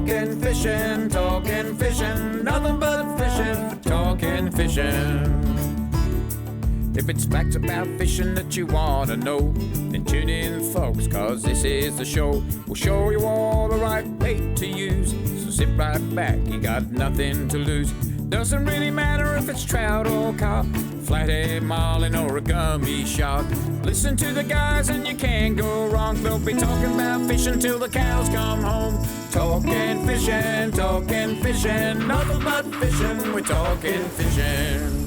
Talking fishing, nothing but fishing, talking fishing. If it's facts about fishing that you want to know, then tune in, folks, cause this is the show. We'll show you all the right bait to use, so sit right back, you got nothing to lose. Doesn't really matter if it's trout or carp, flathead, marlin or a gummy shark. Listen to the guys and you can't go wrong. They'll be talking about fishing till the cows come home. Talking fishing, nothing but fishing, we're talking fishing.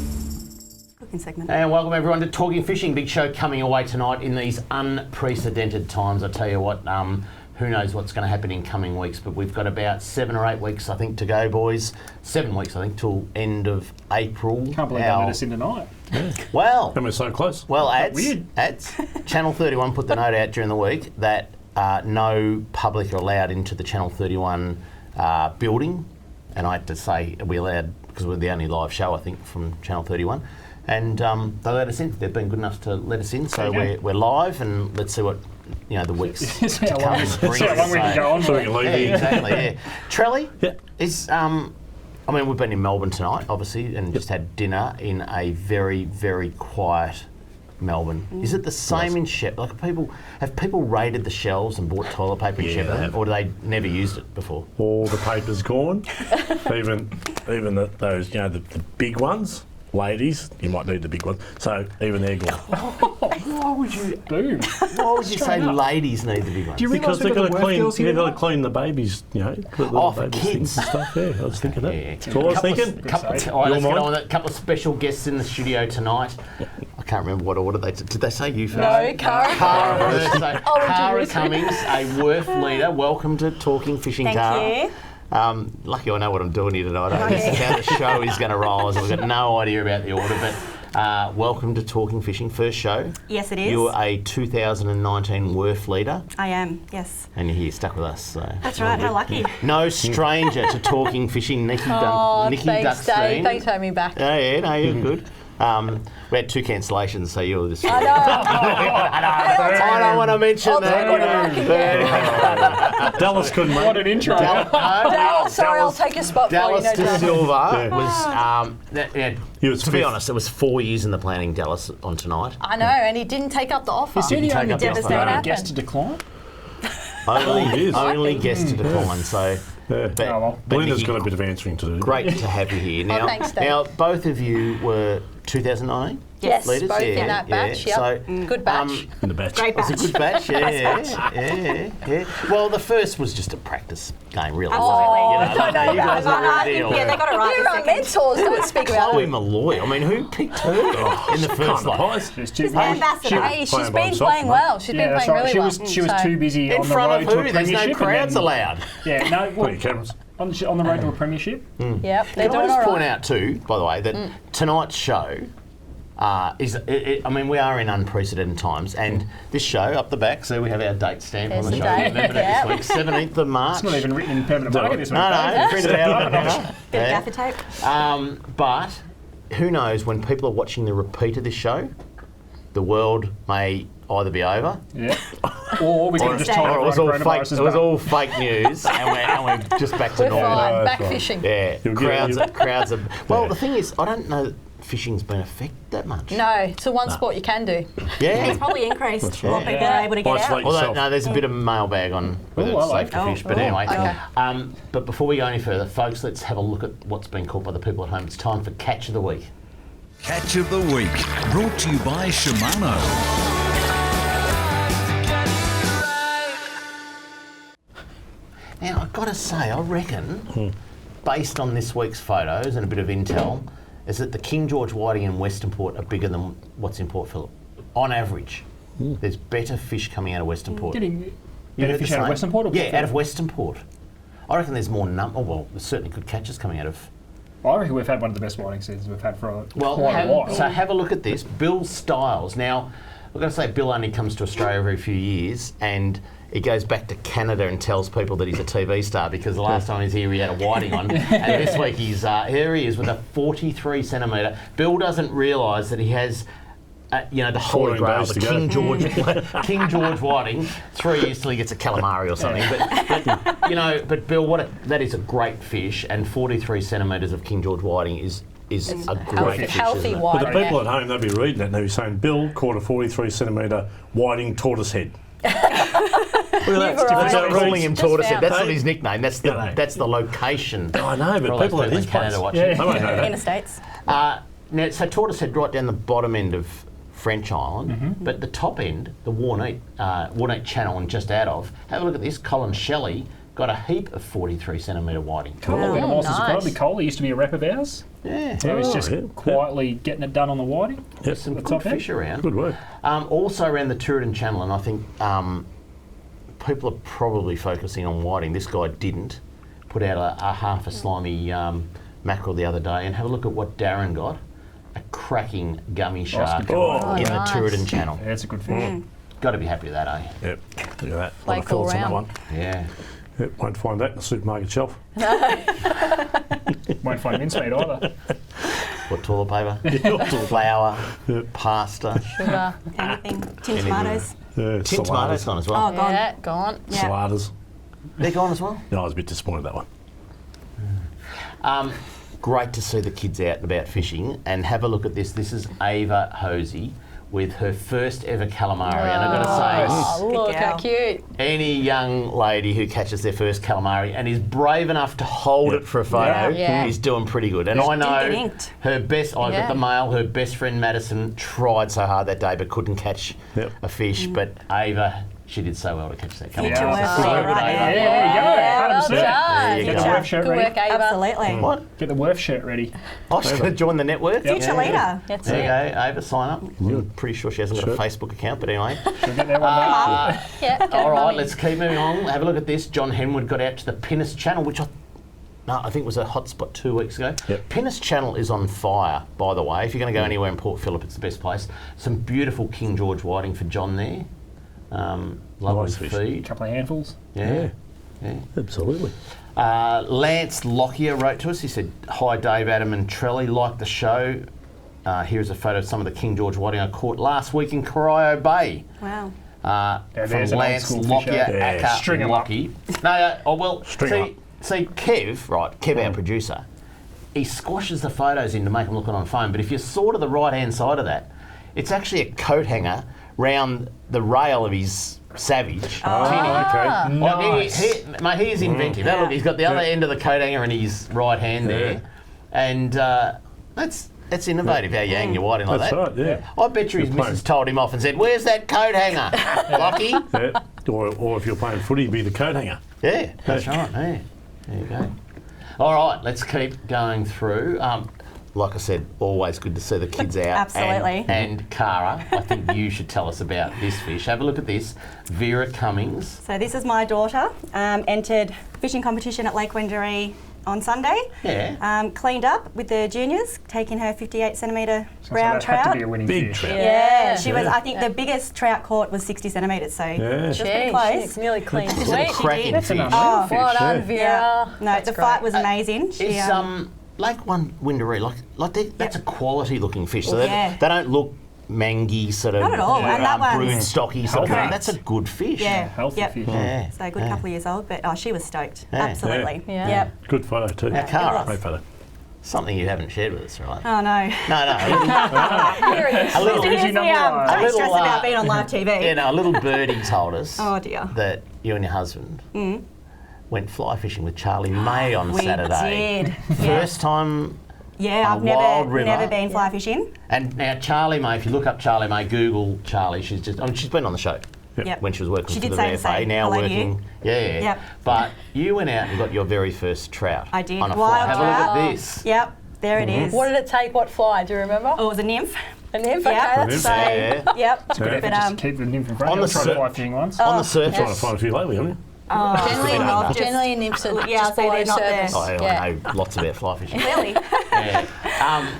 Segment. And welcome everyone to Talking Fishing, big show coming away tonight in these unprecedented times. I tell you what, who knows what's going to happen in coming weeks, but we've got about 7 or 8 weeks, I think, to go, boys. 7 weeks, I think, till end of April. Can't believe they let us in tonight. Yeah. Well, and we're so close. Well, ads, Channel 31 put the note out during the week that no public are allowed into the Channel 31 building, and I had to say we allowed because we're the only live show, I think, from Channel 31. And they let us in. They've been good enough to let us in, so we're live, and let's see what the weeks to come bring. See how long we can go on. So we can leave here. Exactly. Yeah. Trelly, yeah. Is I mean, we've been in Melbourne tonight, obviously, and just had dinner in a very, very quiet Melbourne. Is it the same in Shep? Like, have people raided the shelves and bought toilet paper in Shepparton, or do they never used it before? All the paper's gone. even those the big ones. Ladies, you might need the big one, so even they're gone. Why would you? Boom. Why would you say ladies need the big ones? Because they've got to clean the babies, for kids and stuff. Yeah, I was thinking that. Yeah. That's all I was thinking. Let's get on with it. A couple of special guests in the studio tonight. I can't remember what order they did. Did they say you first? No, Cara. Cara Cummings, a WIRF leader. Welcome to Talking Fishing, Cara. Thank you. Lucky I know what I'm doing here tonight. This is how the show is going to roll. So we've got no idea about the order, but welcome to Talking Fishing, first show. Yes, it is. You're a 2019 WIRF leader. I am, yes. And you're here, stuck with us. So that's right, how lucky. No stranger to Talking Fishing, Niki thanks, Duckstein. Dave. Thanks for having me back. Oh, yeah, no, you're good. We had 2 cancellations, so you're just... I know. I don't want to mention that. Dallas couldn't make it. What an intro. Dallas, sorry, I'll take your spot Dallas for you. De Silva was... to be honest, it was 4 years in the planning, Dallas, on tonight. I know, and he didn't take up the offer. Is he the only devastating guest to decline? Only guest to decline, so... Belinda's got a bit of answering to do. Great to have you here. Now, thanks, Dave. Now, both of you were 2009 yes, leaders? both in that batch. Yeah. So, good batch. In the batch. Great batch. It's a good batch, yeah. Well, the first was just a practice game, really. Absolutely. You guys are a real deal. Yeah, they got it right. You're our mentors, don't speak about Chloe it. Malloy. I mean, who picked her in the first line? She's the ambassador. Hey, she's been playing well. She's been playing really well. She was too busy in on the front road of to a who? There's no premiership. crowds allowed. Yeah, no. Plenty of cameras. On the road to a premiership. Yep, they're Can doing I just all point right. out too, by the way, that tonight's show I mean, we are in unprecedented times, and this show up the back, so we have our date stamp on the There's show. the date, Remembered it this week, 17th of March. It's not even written in permanent marker this week. No, print it out. Bit of gaffer tape. But who knows, when people are watching the repeat of this show, the world may either be over, or we can just tell or it was everyone all fake. coronavirus is It was back. all fake news, and we're just back to We're normal. fine, back fishing. Yeah, You'll crowds are. Well, the thing is, I don't know that fishing's been affected that much. No, it's the one sport you can do. Yeah. It's probably increased. More right. people are able to get out. Although, no, there's a bit of mailbag on whether it's safe to fish, but anyway. Okay. But before we go any further, folks, let's have a look at what's been caught by the people at home. It's time for Catch of the Week. Catch of the Week, brought to you by Shimano. Now, I've got to say, I reckon, based on this week's photos and a bit of intel, is that the King George whiting in Western Port are bigger than what's in Port Phillip. On average, there's better fish coming out of Western Port. Getting better fish out of Western Port? Or Yeah, out of Western Port. I reckon there's more well, there's certainly good catches coming out of... I reckon we've had one of the best whiting seasons we've had for quite a while. So have a look at this. Bill Stiles. Now, I've got to say, Bill only comes to Australia every few years, and he goes back to Canada and tells people that he's a TV star, because the last time he was here he had a whiting on, and this week he's here he is with a 43 centimetre. Bill doesn't realise that he has the holy 14 grail, days the to King go. George, King George whiting. 3 years till he gets a calamari or something. But Bill, that is a great fish, and 43 centimetres of King George whiting is a great fish. Healthy isn't it? whiting. But the people at home, they'll be reading it and they'll be saying, Bill caught a 43 centimetre whiting tortoise head. Well, that's different. Just Calling him just tortoise head. found That's it. not his nickname. That's the location. I know, For all but people those at his in Canada place, watching. they won't know In the that. States. Now, so tortoise head right down the bottom end of French Island, but the top end, the Warneet Channel and just out of, have a look at this. Colin Shelley got a heap of 43 centimetre whiting. Cool. And it was nice. incredibly cold. He used to be a rep of ours. Yeah. He was Oh, just yeah. quietly getting it done on the whiting. Yep. Some The good top end. fish around. Good work. Also around the Tooradin Channel, and I think people are probably focusing on whiting. This guy didn't. Put out a half a slimy mackerel the other day, and have a look at what Darren got. A cracking gummy shark good. Oh, in nice. the Tooradin Channel. Yeah, it's a good fish. Got to be happy with that, eh? Yep. Look at that. A lot Flake of thoughts all on that round. one. Yeah. Yep. Won't find that in the supermarket shelf. Won't find mincemeat either. What, toilet paper? Flour? Pasta? Sugar. Anything. Tin Anything. tomatoes. Yeah, Tin tomatoes gone as well. Oh, gone. Yeah, gone. Yeah. Saladas. They're gone as well. No, I was a bit disappointed with that one. Great to see the kids out and about fishing, and have a look at this. This is Ava Hosey with her first ever calamari, and I've got to say, Oh, look Good how girl. cute. any young lady who catches their first calamari and is brave enough to hold it for a photo Yeah. is doing pretty good. And I Didn't get know inked. her best, I Yeah. got the mail, her best friend Madison tried so hard that day but couldn't catch Yep. a fish, but Ava, she did so well to catch that calamari. Future work So player, good, right Ava. there. There we go. Well 100%. done. There you Get go. the WIRF shirt Good ready. work, Ava. Absolutely. What? Get the WIRF shirt ready. Oh, she's going to join the network? Future leader. That's There it. you go, Ava, sign up. I'm pretty sure she hasn't got a Facebook account, but anyway. She'll get that one made. Yeah, get All it, right, mummy. let's keep moving on. Have a look at this. John Henwood got out to the Pinnis Channel, which I think was a hotspot 2 weeks ago. Yep. Pinnis Channel is on fire, by the way. If you're going to go anywhere in Port Phillip, it's the best place. Some beautiful King George whiting for John there. Lovely Nice fish. A feed. couple of handfuls. Yeah. Absolutely. Lance Lockyer wrote to us. He said, "Hi Dave, Adam and Trelly, like the show. Here's a photo of some of the King George whiting I caught last week in Cara Bay." Wow. From there's an Lance old school Lockyer, fisher. Yeah. aka String 'em up. Lockie. No, oh well, String 'em see, Kev, our producer, he squashes the photos in to make them look on phone, but if you saw to the right-hand side of that, it's actually a coat hanger round the rail of his Savage. Tinny. Okay. Nice. Mate, he is inventive. Look, he's got the other end of the coat hanger in his right hand there, and that's innovative how you hang your whiting like That's that. right, yeah. I bet you his Good plan. missus told him off and said, "Where's that coat hanger, Lockie?" Yeah. Or if you're playing footy, be the coat hanger. Yeah, that's right. Yeah. There you go. All right, let's keep going through. Like I said, always good to see the kids out. Absolutely. And Cara, I think you should tell us about this fish. Have a look at this. Vera Cummings. So this is my daughter. Entered fishing competition at Lake Wendouree on Sunday. Yeah. Cleaned up with the juniors, taking her 58 centimetre So brown that had to trout. be a winning Big fish. trout. Yeah, she was. Yeah. I think the biggest trout caught was 60 centimetres, so Yeah. just pretty Jeez, close. it's nearly clean. This is a Sweet. cracking That's fish. an unreal Oh, fish. Well done, Yeah. Vera. Yeah. No, That's the great. fight was amazing. She, It's Lake Wendouree, that's a quality looking fish. So Yeah. they don't look mangy, sort of Not at all, and that one's- brune stocky sort of thing. Correct. That's a good fish. yeah, Healthy yep. fish. Yeah. So a good couple of years old, but she was stoked. Yeah. Absolutely. Yeah. Yep. Good photo too. Now, Cara, Great photo. something you haven't shared with us, right? Oh no. No. Here it is. A little, Easy Seriously, number one. don't A little, stress about being on live TV. a little birdie told us Oh dear. that you and your husband went fly fishing with Charlie May on We Saturday. did. First time. Yeah, On I've a wild never river. been fly fishing. And now Charlie May, if you look up Charlie May, Google Charlie, she's been on the show. Yep. When she was working She for did the say the VFA, same. now Hello to you. working. Yeah. Yep. But you went out and got your very first trout. I did. On a Wild fly. Have a look trout. at this. Yep, there it is. What did it take? What fly? Do you remember? Oh, it was a nymph. A nymph? Yeah. Okay, that's nymph. so. Yeah. Yep. But But just keep the nymph in front on of the you. I've tried sur- fly fishing once. On the surface. Trying to find a few lately, haven't you? Generally nymphs are Yeah, just so below they're not there. surface. I know lots about fly fishing. clearly. Yeah.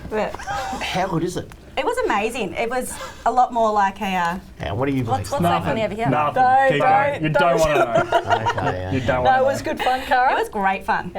But How good is it? It was amazing. It was a lot more like a. What do you What's believe? so funny over here? Nothing. Keep going. You don't want to know. Okay, You don't No, want it to was good fun, Cara. It was great fun.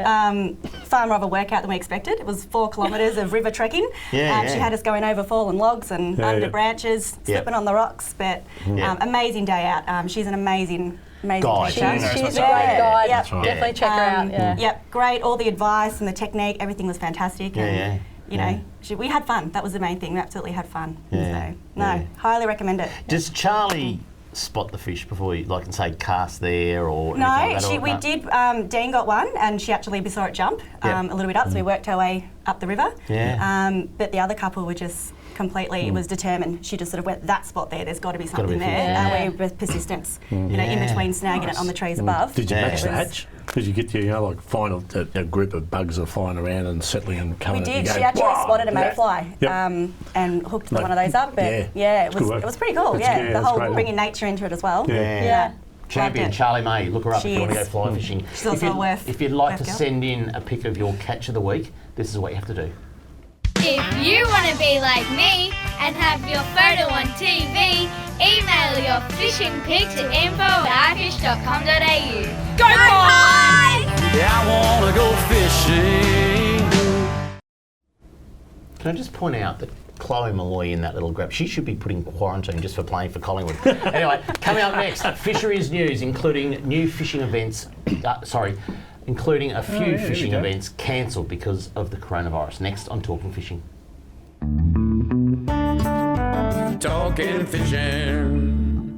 Far more of a workout than we expected. It was 4 kilometres of river trekking. Yeah, She had us going over fallen logs and under branches, slipping on the rocks. But amazing day out. She's an amazing Guide. teacher. She's a great guide. Yep. right. Definitely check her out. Yeah. Yep, great. All the advice and the technique, everything was fantastic. And, you know, we had fun. That was the main thing. We absolutely had fun. Yeah. So, highly recommend it. Does Charlie spot the fish before you, like, and say cast there or No, anything like that? we did. Dean got one, and we saw it jump a little bit up, so we worked our way up the river. Yeah. But the other couple were just completely was determined. She just sort of went, that spot there, there's got to be something be there. fish. And we were persistence, you know, in between snagging it on the trees above. Did you match the It was- hatch? Did you get to, like find a group of bugs are flying around and settling and coming? We and did. you She go, actually "Wow!" spotted a Yeah. mayfly Yep. and hooked Like, one of those up. But yeah. it Good work. was pretty cool. That's Yeah, good, the that's whole great. bringing nature into it as well. Yeah. Champion Loved it. Charlie May, look her up She if you want to go is. fly fishing. She's also a WIRF If you'd like to girl. send in a pic of your catch of the week, this is what you have to do. If you want to be like me and have your photo on TV, email your fishing pic to info@ifish.com.au. Go Pies! Yeah, I wanna go fishing. Can I just point out that Chloe Malloy in that little grab, she should be put in quarantine just for playing for Collingwood. Anyway, coming up next, fisheries news, including new fishing events, including a few fishing events cancelled because of the coronavirus. Next on Talking Fishing. Talking fishing.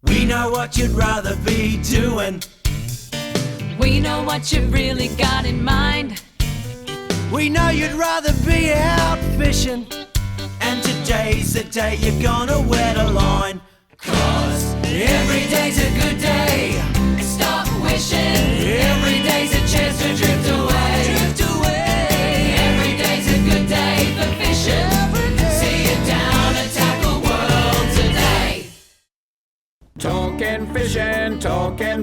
We know what you'd rather be doing. We know what you've really got in mind. We know you'd rather be out fishing. And today's the day you're gonna wet a line. 'Cause every day's a good day. Stop wishing. Every day's a chance to drift away. Drift away. Every day's a good day for fishing. See it down and tackle world today. Talking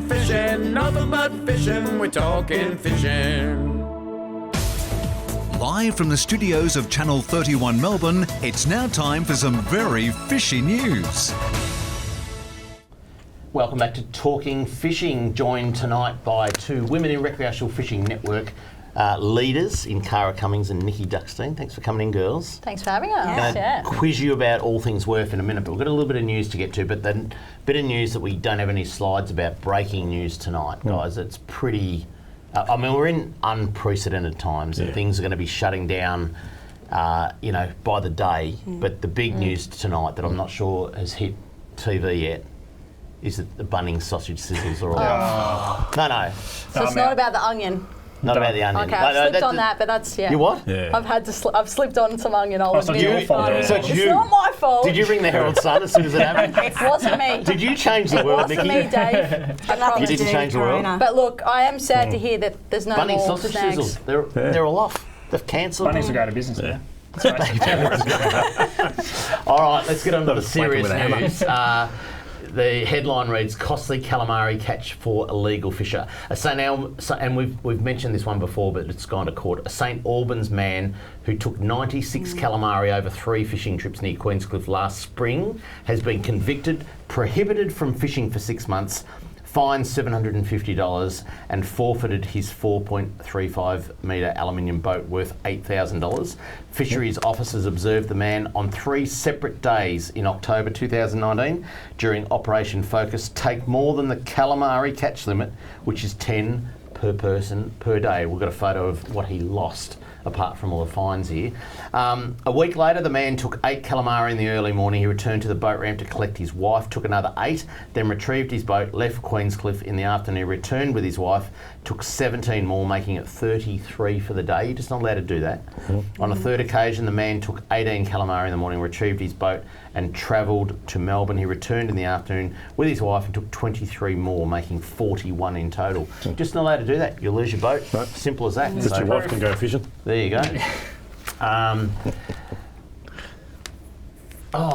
fishing, nothing but fishing. We're talking fishing. Live from the studios of Channel 31 Melbourne, it's now time for some very fishy news. Welcome back to Talking Fishing, joined tonight by 2 Women in Recreational Fishing Network leaders in Cara, Cummings and Niki Duckstein. Thanks for coming in, girls. Thanks for having us. I'm going to quiz you about all things WIRF in a minute, but we've got a little bit of news to get to, but then bit of news that we don't have any slides about, breaking news tonight, guys. It's pretty... I mean, we're in unprecedented times and things are going to be shutting down, you know, by the day. But the big news tonight that I'm not sure has hit TV yet is that the Bunnings sausage sizzles are all off. No. So it's not about the onion. Not about the onion. Okay, I've slipped on that, but that's, You what? Yeah. I've slipped on some onion, I'll so admit. it's your fault, yeah. So it's It's you. not my fault. Did you ring the Herald Sun as soon as it happened? It wasn't me. Did you change the world, It wasn't me, Niki? Dave. I You promise. didn't change the world? Corona. But look, I am sad to hear that there's no Bunnings more sausage snags. sizzles, they're all off. They've cancelled Bunnies will them. go to business now. All right, let's get on to the Whack 'em serious with a hammer. news. The headline reads, "Costly calamari catch for illegal fisher." And we've mentioned this one before, but it's gone to court. A St Albans man who took 96 calamari over 3 fishing trips near Queenscliff last spring has been convicted, prohibited from fishing for 6 months, fined $750 and forfeited his 4.35 metre aluminium boat worth $8,000. Fisheries officers observed the man on 3 separate days in October 2019 during Operation Focus take more than the calamari catch limit, which is 10 per person per day. We've got a photo of what he lost apart from all the fines here. A week later, the man took 8 calamari in the early morning. He returned to the boat ramp to collect his wife, took another 8, then retrieved his boat, left Queenscliff in the afternoon, returned with his wife, took 17 more, making it 33 for the day. You're just not allowed to do that. On a third occasion, the man took 18 calamari in the morning, retrieved his boat and travelled to Melbourne. He returned in the afternoon with his wife and took 23 more, making 41 in total. Just not allowed to do that. You'll lose your boat. Right. Simple as that. Just So- your wife can go fishing. there you go.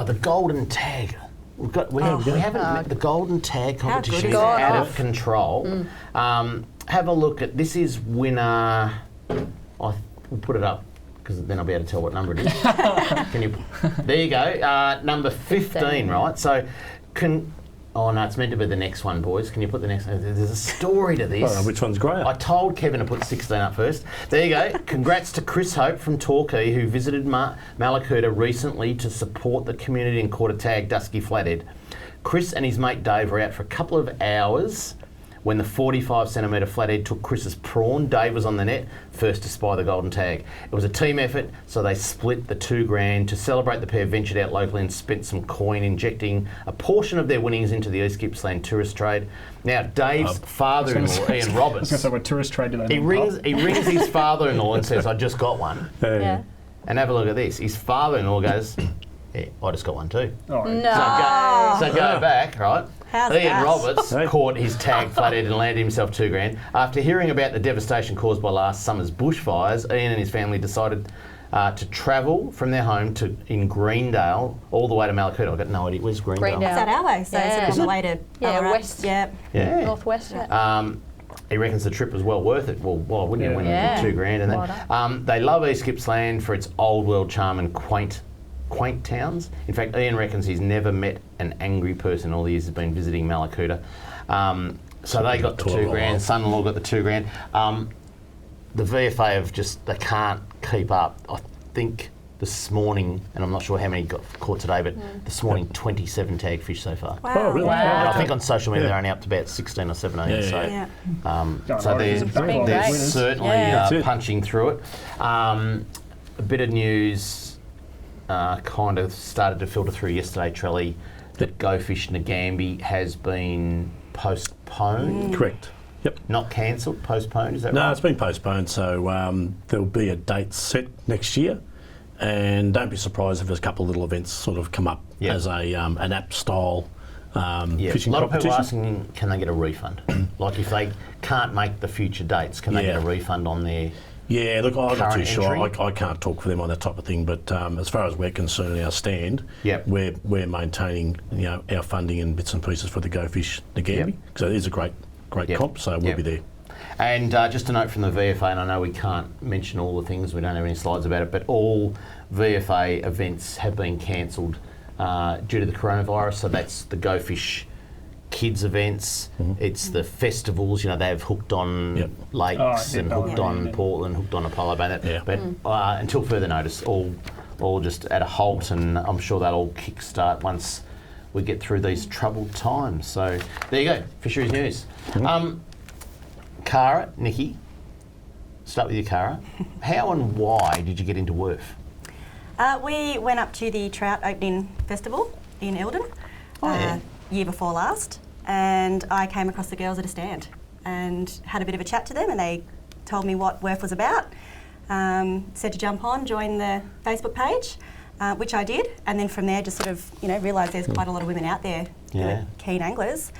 The golden tag. We haven't met the golden tag competition. good Is is it? out of control. Have a look at this. Is winner. We'll put it up. because then I'll be able to tell what number it is. Can you? There you go. Number 15, right? So, oh no, it's meant to be the next one, boys. Can you put the next one? There's a story to this. Oh, which one's greater? I told Kevin to put 16 up first. There you go. Congrats to Chris Hope from Torquay, who visited Malakuta recently to support the community and caught a tag dusky flathead. Chris and his mate Dave were out for a couple of hours when the 45cm flathead took Chris's prawn. Dave was on the net, first to spy the golden tag. It was a team effort, so they split the $2,000. To celebrate, the pair ventured out locally and spent some coin, injecting a portion of their winnings into the East Gippsland tourist trade. Now, Dave's father-in-law, Ian Roberts... I was going to say, what tourist trade do they he rings his father-in-law and says, I just got one. Yeah. And have a look at this. His father-in-law goes, yeah, I just got one too. Oh, No. So go back, right? How's Ian that? Roberts caught his tag flathead and landed himself $2,000. After hearing about the devastation caused by last summer's bushfires, Ian and his family decided to travel from their home in Greendale all the way to Malakuta. I've got no idea. Where's Greendale? It's at our way, so Yeah. sort of on the way to Ballarat. west. Yeah. Yeah. Northwest. Yeah. He reckons the trip was well worth it. Well, why wouldn't you when you Yeah. put $2,000 in that? They love East Gippsland for its old world charm and quaint towns. In fact, Ian reckons he's never met an angry person all the years he's been visiting Malakuta. So they got the $2,000. Son-in-law got the $2,000. The VFA they can't keep up. I think this morning, and I'm not sure how many got caught today, but this morning 27 tag fish so far. Wow. Oh, really? And I think on social media they're only up to about 16 or 17. Yeah, so Yeah. so they're certainly Yeah. punching through it. A bit of news kind of started to filter through yesterday, Trelly, that Go Fish Nagambie has been postponed. Correct. Yep. Not cancelled, postponed, is that right? No, it's been postponed, so there'll be a date set next year. And don't be surprised if there's a couple of little events sort of come up as an app style fishing competition. A lot of people are asking, can they get a refund? Like if they can't make the future dates, can they get a refund on their... Yeah, look, I'm not too sure. entry? I can't talk for them on that type of thing, but as far as we're concerned, our stand, we're maintaining our funding and bits and pieces for the Go Fish Nagambie, so it is a great comp, so we'll be there. And just a note from the VFA, and I know we can't mention all the things, we don't have any slides about it, but all VFA events have been cancelled due to the coronavirus, so that's the Go Fish kids events, it's the festivals, they have hooked on lakes and hooked on Portland, hooked on Apollo Bay, but until further notice, all just at a halt, and I'm sure that'll kickstart once we get through these troubled times. So there you go, fisheries news. Cara, Niki, start with you, Cara. How and why did you get into WIRF? We went up to the Trout Opening Festival in Eldon year before last, and I came across the girls at a stand and had a bit of a chat to them, and they told me what WIRF was about, said to jump on, join the Facebook page, which I did, and then from there just sort of realised there's quite a lot of women out there who are keen anglers.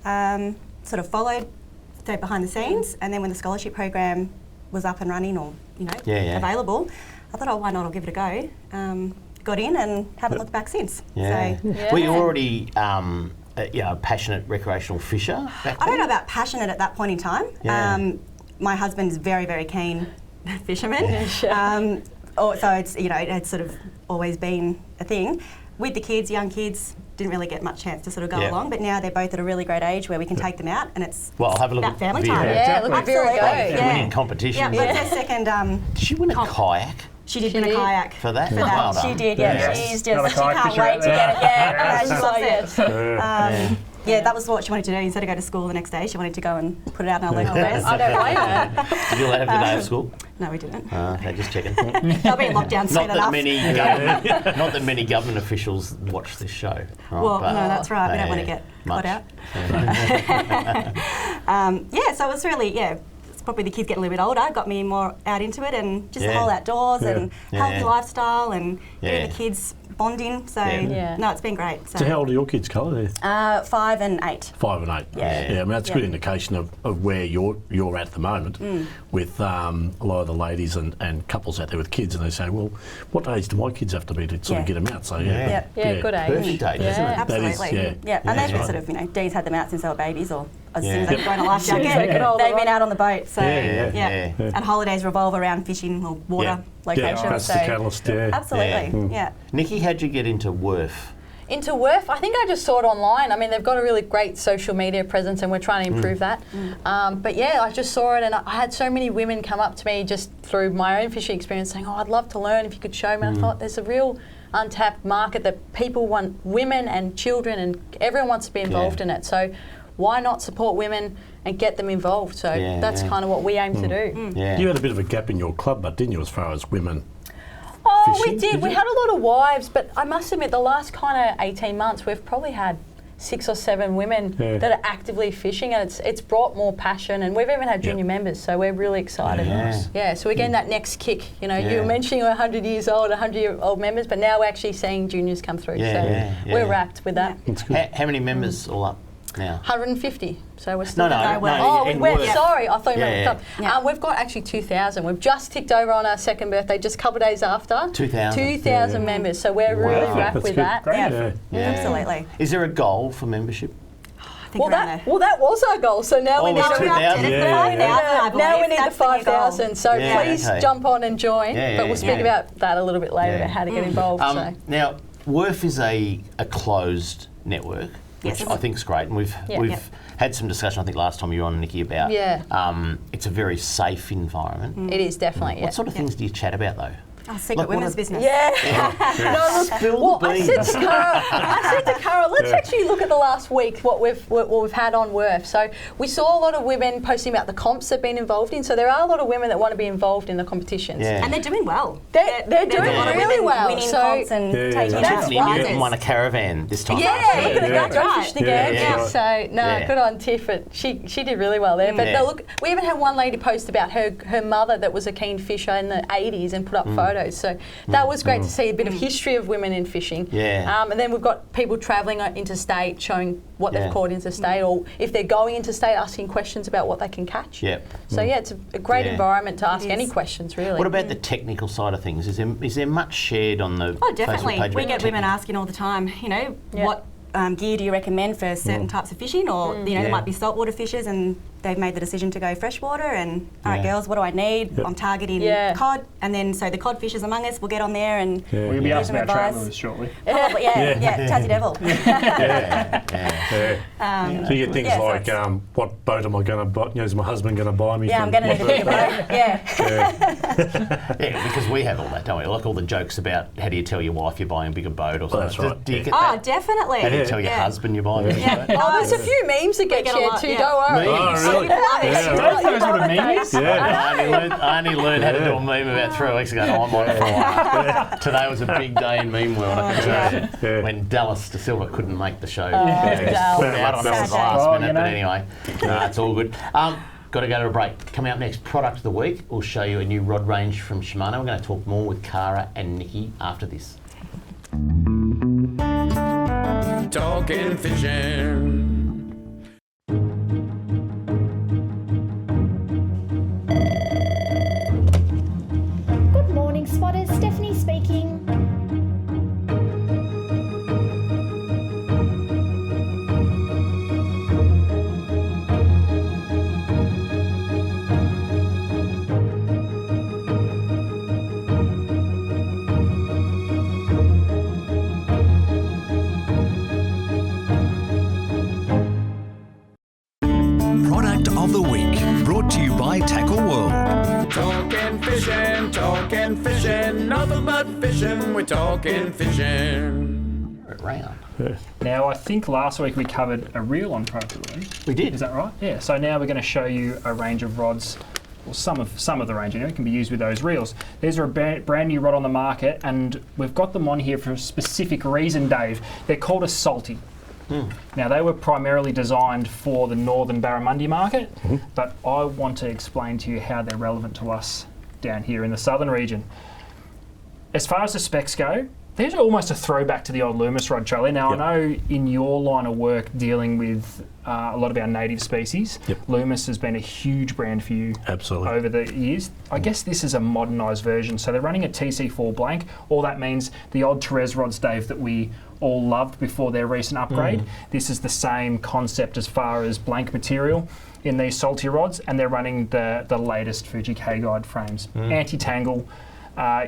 Sort of followed, stayed behind the scenes, and then when the scholarship program was up and running or available, I thought, why not? I'll give it a go. Got in and haven't looked back since. Yeah. So, Were you already a passionate recreational fisher back then? I don't know about passionate at that point in time. Yeah. My husband's very, very keen fisherman. So it's it had sort of always been a thing. With the kids, young kids, didn't really get much chance to sort of go along, but now they're both at a really great age where we can take them out, and it's I'll have a look about at family Vera. time. Yeah, look at Vera go. Winning competitions. Yeah, it's her second. Did she win a kayak? She did win a kayak. For that? Well done. She did, She's Another just, she kayak can't fisher wait out to get it. there. She loves it. Yeah, that was what she wanted to do. Instead of go to school the next day, she wanted to go and put it out in our local press. I don't blame her. Did you let her have the day of school? No, we didn't. Okay, just checking. They'll be in lockdown soon enough. Not that many government officials watch this show. Right? Well, no, that's right. We don't want to get caught out. So it was really, it's probably the kids getting a little bit older, got me more out into it, and just the whole outdoors and healthy lifestyle and getting the kids bonding. So, no, it's been great. So how old are your kids, Cara? 5 and 8. 5 and 8. Yeah. I mean, that's a good indication of where you're at the moment with a lot of the ladies and couples out there with kids, and they say, well, what age do my kids have to be to sort of get them out? So good age. Perfect age, isn't it? Absolutely. That is, and they've been sort of, Dee's had them out since they were babies, or as soon as they've thrown a life As soon as they jacket, can hold they've it been out on the boat. So Yeah. and holidays revolve around fishing or water locations. That's so the catalyst, absolutely, yeah. Nikki, how'd you get into WIRF? Into WIRF, I think I just saw it online. I mean, they've got a really great social media presence and we're trying to improve that. But yeah, I just saw it and I had so many women come up to me just through my own fishing experience saying, oh, I'd love to learn if you could show me. I thought there's a real untapped market that people want, women and children, and everyone wants to be involved in it. So why not support women and get them involved? So that's kind of what we aim to do. You had a bit of a gap in your club, but didn't you, as far as women? Oh, fishing, we did. We had a lot of wives, but I must admit, the last kind of 18 months, we've probably had 6 or 7 women that are actively fishing, and it's brought more passion. And we've even had junior members, so we're really excited. So we're getting that next kick. You know, you were mentioning 100 years old, 100-year-old members, but now we're actually seeing juniors come through. We're wrapped with that. How many members all up now? 150. So we're still WIRF. Sorry, I thought you meant we've got actually 2,000. We've just ticked over on our second birthday, just a couple of days after. 2,000 members. So we're really wrapped with that. Absolutely. Is there a goal for membership? Well, that was our goal. So now we need to. Now we need the 5,000. So please jump on and join. But we'll speak about that a little bit later about how to get involved. Now, WIRF is a closed network, which I think is great, and we've had some discussion. I think last time you were on, Niki, about it's a very safe environment. It is definitely. What sort of things do you chat about though? Secret women's business. I said to Cara, let's actually look at the last week, what we've had on WIRF. So we saw a lot of women posting about the comps they've been involved in. So there are a lot of women that want to be involved in the competitions. And they're doing well. They're doing really well. Winning comps and taking Tiffany, you even won a caravan this time. Fishing again. So good on Tiff. She did really well there. But look, we even had one lady post about her mother that was a keen fisher in the 80s and put up photos. So that was great to see a bit of history of women in fishing. And then we've got people travelling interstate, showing what they've caught interstate, or if they're going interstate, asking questions about what they can catch. So it's a great environment to ask any questions, really. What about the technical side of things? Is there much shared on the definitely. Facebook page? We get women asking all the time, what gear do you recommend for certain types of fishing, or there might be saltwater fishers and they've made the decision to go freshwater, and all right girls, what do I need? I'm targeting cod, and then so the cod fishers among us will get on there and we'll be asking about trout lures shortly. Tassie Devil. So you get things like what boat am I going to buy? Is my husband going to buy me? I'm going to need a bigger boat. Because we have all that, don't we? Like all the jokes about how do you tell your wife you're buying a bigger boat or something. That's right. Do you get that? Definitely. How do you tell your husband you're buying a bigger boat? There's a few memes that get shared too, don't worry. Memes? Don't knows what a meme is? I only learned how to do a meme about 3 weeks ago. I'm on it for a while. Today was a big day in meme world, I can tell you. When Dallas De Silva couldn't make the show. Put it out on the last minute, but anyway, it's all good. Got to go to a break. Coming up next, product of the week. We'll show you a new rod range from Shimano. We're going to talk more with Cara and Niki after this. Talking fishing. Good morning, spotters. Stephanie speaking. Product of the week, brought to you by Tackle World. Talking fishing, nothing but fishing, we're talking fishing. Round. Now, I think last week we covered a reel on product of the week. We did. Is that right? Yeah, so now we're going to show you a range of rods, or some of the range anyway, can be used with those reels. These are a brand new rod on the market, and we've got them on here for a specific reason, Dave. They're called a salty. Now, they were primarily designed for the northern barramundi market, but I want to explain to you how they're relevant to us down here in the southern region. As far as the specs go, these are almost a throwback to the old Loomis rod, Charlie. Now, I know in your line of work dealing with a lot of our native species, Loomis has been a huge brand for you over the years. I guess this is a modernised version. So they're running a TC4 blank. All that means the old Therese rods, Dave, that we all loved before their recent upgrade. This is the same concept as far as blank material in these salty rods, and they're running the latest Fuji K-Guide frames. Anti-tangle.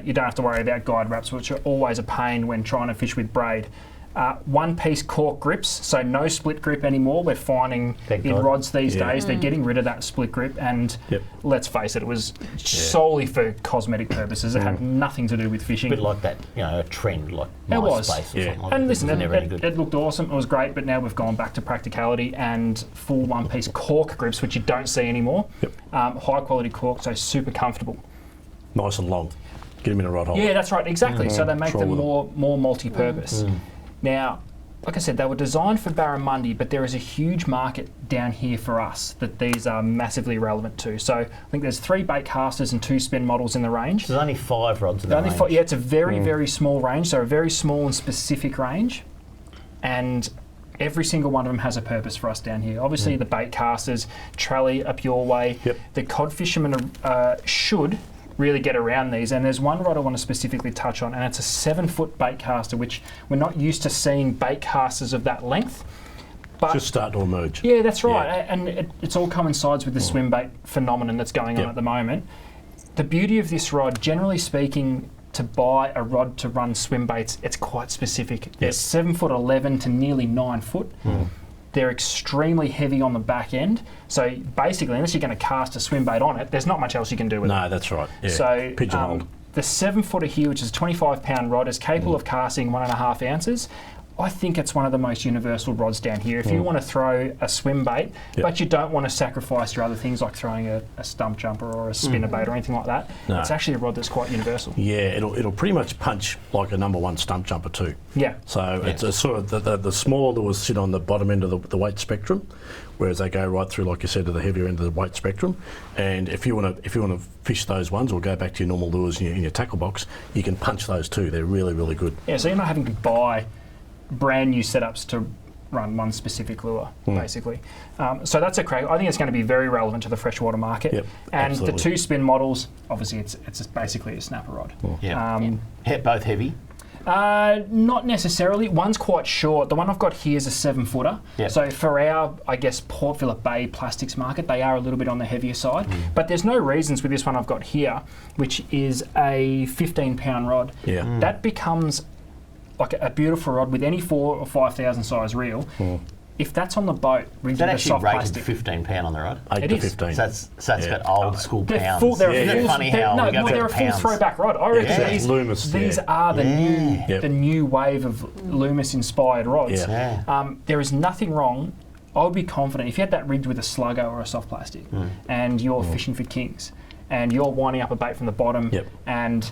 You don't have to worry about guide wraps, which are always a pain when trying to fish with braid. One-piece cork grips, so no split grip anymore. We're finding in rods these days they're getting rid of that split grip, and let's face it, it was solely for cosmetic purposes. It had nothing to do with fishing. A bit like that, a trend, like it was. MySpace or something like and that. listen, it looked awesome. It was great, but now we've gone back to practicality and full one-piece cork grips, which you don't see anymore. High-quality cork, so super comfortable. Nice and long. Get them in a rod hole. Yeah, that's right, exactly. So they make them more multi-purpose. Now, like I said, they were designed for barramundi, but there is a huge market down here for us that these are massively relevant to. So I think there's 3 baitcasters and 2 spin models in the range. There's only 5 rods in the range. Yeah, it's a very, very small range, so a very small and specific range. And every single one of them has a purpose for us down here. Obviously, the baitcasters, trally up your way. The cod fishermen should really get around these, and there's one rod I want to specifically touch on, and it's a 7-foot baitcaster, which we're not used to seeing baitcasters of that length. But just start to emerge. Yeah, that's right, and it's all coincides with the swim bait phenomenon that's going on at the moment. The beauty of this rod, generally speaking, to buy a rod to run swim baits, it's quite specific. They're 7'11" to nearly 9 foot. They're extremely heavy on the back end. So basically, unless you're going to cast a swim bait on it, there's not much else you can do with it. No, that's right. Yeah. So pigeonholed. The 7-footer here, which is a 25-pound rod, is capable of casting 1.5 ounces. I think it's one of the most universal rods down here. If you want to throw a swim bait, but you don't want to sacrifice your other things like throwing a stump jumper or a spinner bait or anything like that, it's actually a rod that's quite universal. Yeah, it'll pretty much punch like a number 1 stump jumper too. Yeah. So it's a sort of the smaller lures sit on the bottom end of the weight spectrum, whereas they go right through, like you said, to the heavier end of the weight spectrum. And if you want to fish those ones or go back to your normal lures in your tackle box, you can punch those too. They're really, really good. Yeah, so you're not having to buy brand new setups to run one specific lure, basically. So that's a crack. I think it's going to be very relevant to the freshwater market. And absolutely. The 2 spin models, obviously, it's basically a snapper rod. Both heavy? Not necessarily. One's quite short. The one I've got here is a 7-footer. So for our, I guess, Port Phillip Bay plastics market, they are a little bit on the heavier side. But there's no reasons with this one I've got here, which is a 15-pound rod. That becomes like a beautiful rod with any 4,000 or 5,000 size reel. If that's on the boat, rigged with a soft plastic. Is that actually rated 15 pound on the rod? 8 to 15. So that's got old school pounds. They're funny how they're a full throwback rod. I reckon these are the new wave of Loomis inspired rods. There is nothing wrong. I would be confident if you had that rigged with a sluggo or a soft plastic, and you're fishing for kings, and you're winding up a bait from the bottom, and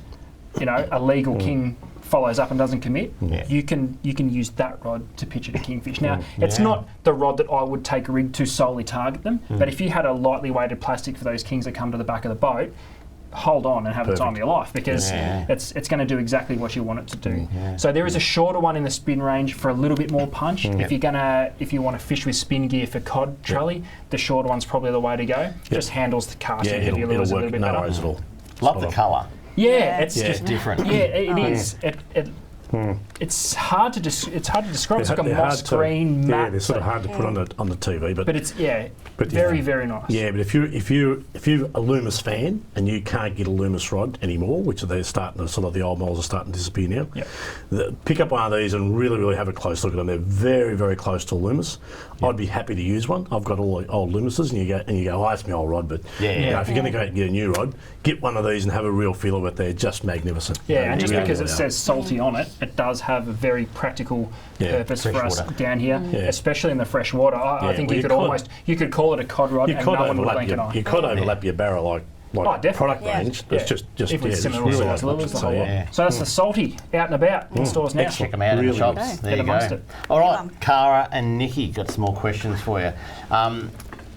a legal king follows up and doesn't commit, you can use that rod to pitch at a kingfish. Now, it's not the rod that I would take a rig to solely target them, but if you had a lightly weighted plastic for those kings that come to the back of the boat, hold on and have the time of your life, because it's going to do exactly what you want it to do. So there is a shorter one in the spin range for a little bit more punch. If you want to fish with spin gear for cod trally, the shorter one's probably the way to go. Just handles the casting heavier lures a little bit better. No worries at all. Love the colour. It's just different. Yeah, it is. It's hard to describe. It's like a moss green matte. Yeah, they're sort of hard to put on the TV, but it's very nice. Yeah, but if you're a Loomis fan and you can't get a Loomis rod anymore, which they're starting to, sort of the old models are starting to disappear now, pick up one of these and really have a close look at them. They're very close to a Loomis. I'd be happy to use one. I've got all the old Loomises, and you go, it's my old rod, but if you're going to go out and get a new rod, get one of these and have a real feel of it. They're just magnificent. Yeah, and just because it says salty on it, it does have a very practical purpose for us down here, especially in the fresh water. I think you could call it a cod rod, and no one would blink an eye. You could overlap your barrel like product range. It's just if with similar size lures, the whole lot. So that's the salty out and about in stores now. Check them out in the shops. There you go. All right, Cara and Niki, got some more questions for you.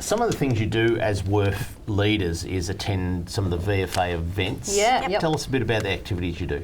Some of the things you do as WIRF leaders is attend some of the VFA events. Tell us a bit about the activities you do.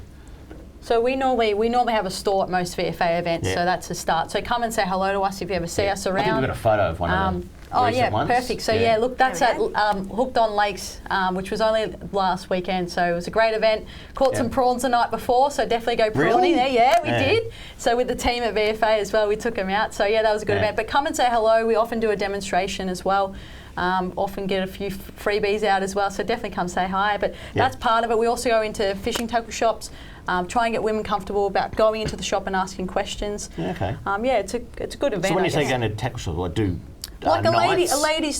So we normally have a stall at most VFA events, so that's a start. So come and say hello to us if you ever see us around. I think we've got a photo of one of them. Oh recent ones. perfect. So look, that's at Hooked on Lakes, which was only last weekend. So it was a great event. Caught some prawns the night before, so definitely go prawning there. Yeah, we did. So with the team at VFA as well, we took them out. So that was a good event. But come and say hello. We often do a demonstration as well. Often get a few freebies out as well. So definitely come say hi. But that's part of it. We also go into fishing tackle shops. Try and get women comfortable about going into the shop and asking questions. It's a good event. So when you say going to tackle shops, what do? Like a ladies'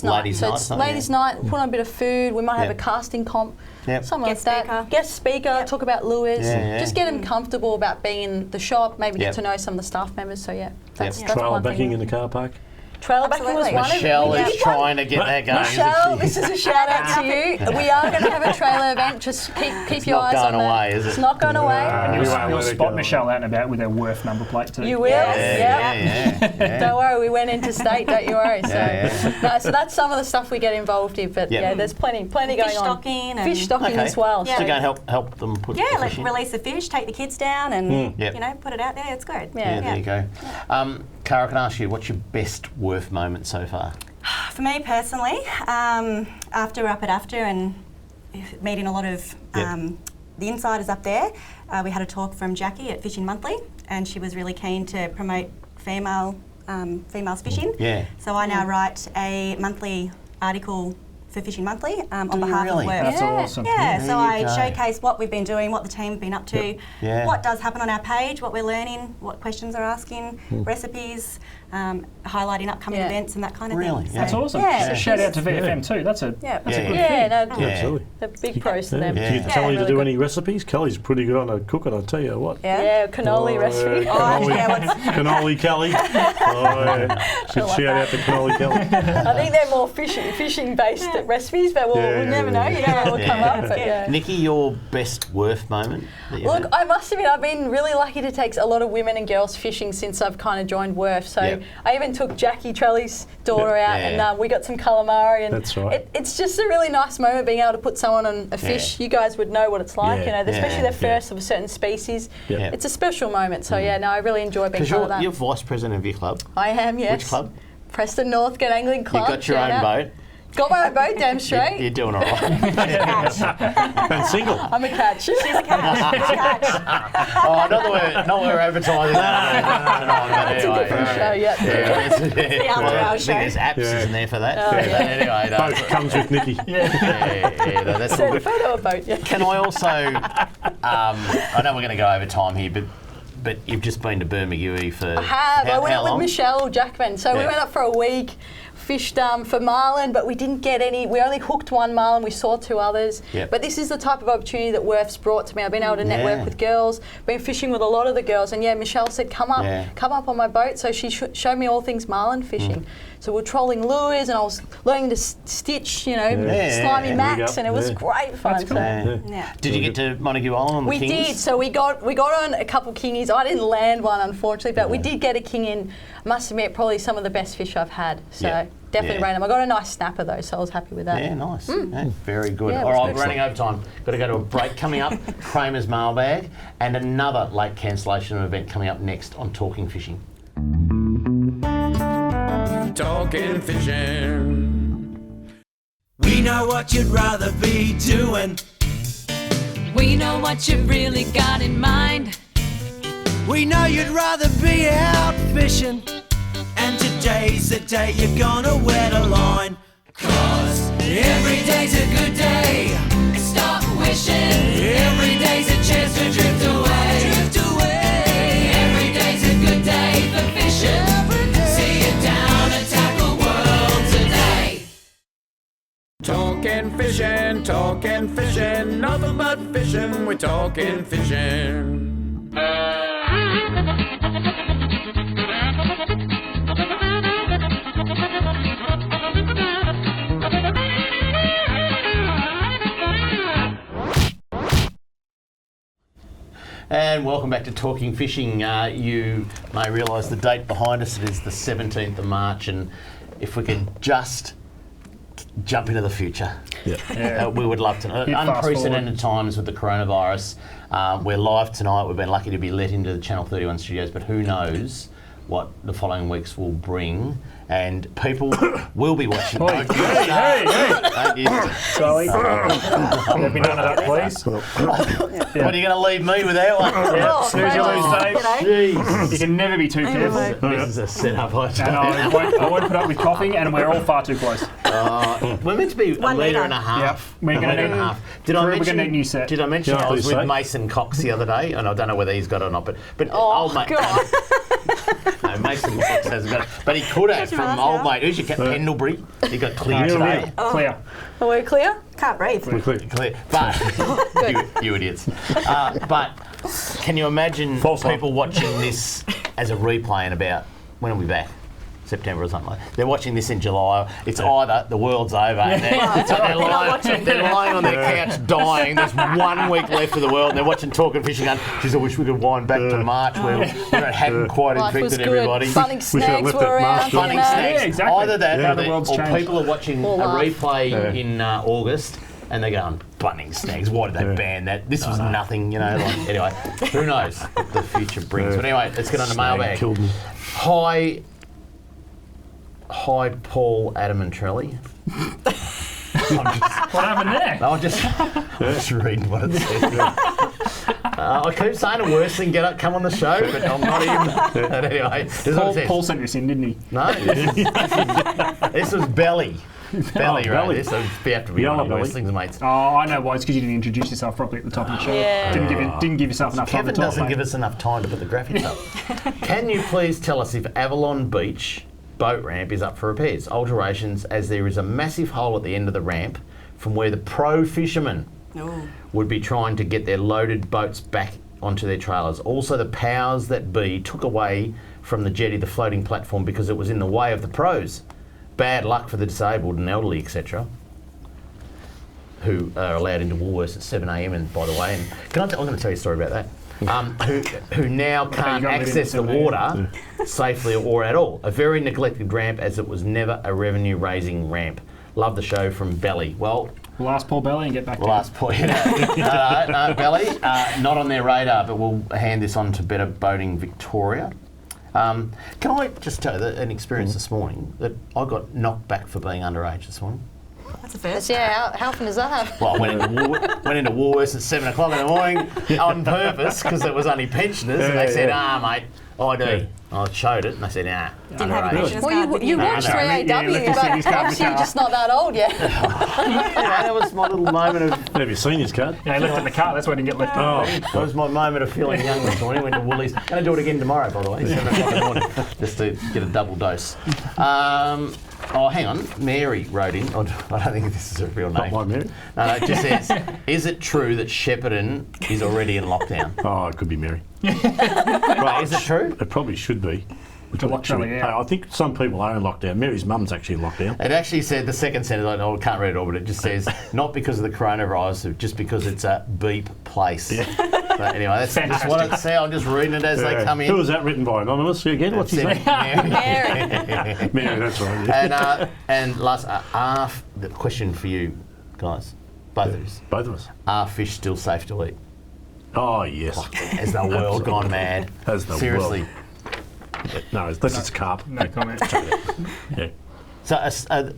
night. Ladies' So it's ladies' night. Put on a bit of food. We might have a casting comp. Something like that. Guest speaker. Talk about lures. Just get them comfortable about being in the shop. Maybe get to know some of the staff members. So that's Trailer one backing thing. in the car park. Trailer backing was one of Michelle is trying to get that going. Michelle, this is a shout out to you. We are going to have a trailer event. Just keep your eyes on that. Is it? It's not going away. And you'll spot Michelle out and about with her WIRF number plate too. You will. Don't worry, we went into state. Don't you worry. So that's some of the stuff we get involved in. But there's plenty going on. Fish stocking as well. So go and help them put. Like release the fish, take the kids down, and put it out there. It's good. There you go. Cara, can I ask you, what's your best WIRF moment so far? For me personally, after we're up at AFTA and meeting a lot of the insiders up there, we had a talk from Jackie at Fishing Monthly, and she was really keen to promote females fishing. So I now write a monthly article for Fishing Monthly on behalf of WIRF. That's awesome. So I showcase what we've been doing, what the team have been up to, what does happen on our page, what we're learning, what questions are asking, recipes, highlighting upcoming events and that kind of thing. So, that's awesome. So shout out to VFM too. That's a good thing. Absolutely. The big pros to them. Do you tell her to do any recipes? Kelly's pretty good on a cooking, I'll tell you what. Cannoli recipe. Cannoli Kelly. Shout out to Cannoli Kelly. I think they're more fishing based recipes, but we'll never know. You know what will come up. But Niki, your best WIRF moment? Look, I must admit, I've been really lucky to take a lot of women and girls fishing since I've kind of joined WIRF. So I even took Jackie Trelly's daughter out, and we got some calamari. And that's right. It's just a really nice moment being able to put someone on a fish. You guys would know what it's like, especially the first of a certain species. It's a special moment. So I really enjoy being part of that. You're vice president of your club. I am, yes. Which club? Preston Northgate Angling Club. You've got your own boat. Got my own boat, damn straight. You're doing all right. And single. I'm a catch. She's a catch. Not that we're advertising that. That's a different show, The after-hour show. There's apps, isn't there, for that? Anyway, boat comes with Niki. That's all good. Photo of boat, Can I also, I know we're going to go over time here, but you've just been to Bermagui for I have. I went how up with long? Michelle Jackman. So we went up for a week, fished for marlin, but we didn't get any. We only hooked one marlin. We saw two others. But this is the type of opportunity that WIRF's brought to me. I've been able to network with girls, been fishing with a lot of the girls, and Michelle said, come up on my boat. So she showed me all things marlin fishing. So we're trolling lures, and I was learning to stitch, slimy max, and it was great fun. Did you get to Montague Island on the Kings? We did. So we got on a couple kingies. I didn't land one, unfortunately, but we did get a king in. I must admit, probably some of the best fish I've had. So definitely rate them. I got a nice snapper though, so I was happy with that. Yeah, nice. Very good. All right, we're running over time. Got to go to a break coming up. Kramer's mailbag and another late cancellation event coming up next on Talking Fishing. Talking fishing. We know what you'd rather be doing. We know what you've really got in mind. We know you'd rather be out fishing. And today's the day you're gonna wet a line. 'Cause every day's a good day. Stop wishing. Every day's a chance to drift away. Drift away. Every day's a good day for fishing. See you down at Tackle World today. Talking fishing, nothing but fishing. We're talking fishing. And welcome back to Talking Fishing. You may realise the date behind us. It is the 17th of March, and if we could just jump into the future. We would love to know. Unprecedented times with the coronavirus. We're live tonight. We've been lucky to be let into the Channel 31 studios, but who knows what the following weeks will bring. and people will be watching. Hey. Sorry. Let me none of that, please. What, are you going to leave me without one? Yeah. Snooze you lose, Dave. Jeez. You can never be too careful. This is a setup. And I won't put up with coughing, and we're all far too close. We're meant to be 1 a metre metre. and a half. We're going to need Did I we're mention? going to need a new set. Did I mention Yeah, I was please with say. Mason Cox the other day, and I don't know whether he's got it or not, but Oh, mate. God. No, Mason Cox hasn't got it, but he could have from old mate. Who's your cat? Pendlebury. He got clear today. Clear. Are we clear? Can't breathe. Clear. But you idiots. But can you imagine people watching this as a replay in about when are we back? September or something like that. They're watching this in July. It's either the world's over and they're lying on their couch dying. There's 1 week left of the world and they're watching Talking Fishing going, geez, I wish we could wind back to March where it hadn't quite Life was infected good. everybody. Funny snacks were around. Funny you know. snacks. Yeah, exactly. Either that Yeah, or, the world's changed. people are watching a replay in August and they're going, Bunnings snags, why did they ban that? This was nothing, you know. Like, anyway, who knows what the future brings. But anyway, let's get on to mailbag. Killed me. Hi, Paul, Adam and Trelly. What happened there? I'm just reading what it says. I keep saying the worst thing, come on the show, but I'm not even. But anyway, this is what it says. Paul sent this in, didn't he? No, this was Belly. Belly, right? Belly. This would have to be Yellow one of the belly. worst things, mates. Oh, I know why. It's because you didn't introduce yourself properly at the top of the show. Yeah. Didn't give yourself enough time Kevin to talk, doesn't mate. give us enough time to put the graphics up. Can you please tell us if Avalon Beach boat ramp is up for repairs, alterations, as there is a massive hole at the end of the ramp from where the pro fishermen would be trying to get their loaded boats back onto their trailers. Also, the powers that be took away from the jetty the floating platform because it was in the way of the pros. Bad luck for the disabled and elderly, etc., who are allowed into Woolworths at 7 a.m. And by the way, and I'm going to tell you a story about that. Who now can't access the water safely or at all. A very neglected ramp, as it was never a revenue-raising ramp. Love the show from Belly. Well, We'll ask Paul Belly and get back to we'll ask Paul. No, Belly, not on their radar, but we'll hand this on to Better Boating Victoria. Can I just tell you that an experience this morning that I got knocked back for being underage this morning? That's a first. Yeah, how often does that happen? Well, I went into Woolworths at 7 o'clock in the morning on purpose because it was only pensioners, and they said, mate, ID. I showed it, and they said, nah, Didn't have a underage. pensioner's Well, card, you didn't watched No, no. 3AW, Yeah, let the but seniors card obviously in you're the just not that old yet. Anyway, that was my little moment of... Have your seniors card? Yeah, he left it in the car. That's why he didn't get left. That was my moment of feeling young this morning. Went to Woolies. Going to do it again tomorrow, by the way, 7 o'clock in the morning, just to get a double dose. Oh, hang on. Mary wrote in. I don't think this is a real name. Not my Mary. No, it just says, is it true that Shepparton is already in lockdown? Oh, it could be Mary. Right, is it true? It probably should be. To lock Charlie out. I think some people are in lockdown. Mary's mum's actually in lockdown. It actually said, the second sentence, I can't read it all, but it just says, not because of the coronavirus, just because it's a beep place. Yeah. So anyway, that's just what it says. I'm just reading it as they come in. Who was that written by? Anonymous again? What's his name? Mary. Mary, that's right. Yeah. And last, the question for you guys, both of us. Both of us. Are fish still safe to eat? Oh, yes. Has the world gone mad? Has the Seriously. world. No, unless it's carp. No comment. Yeah. So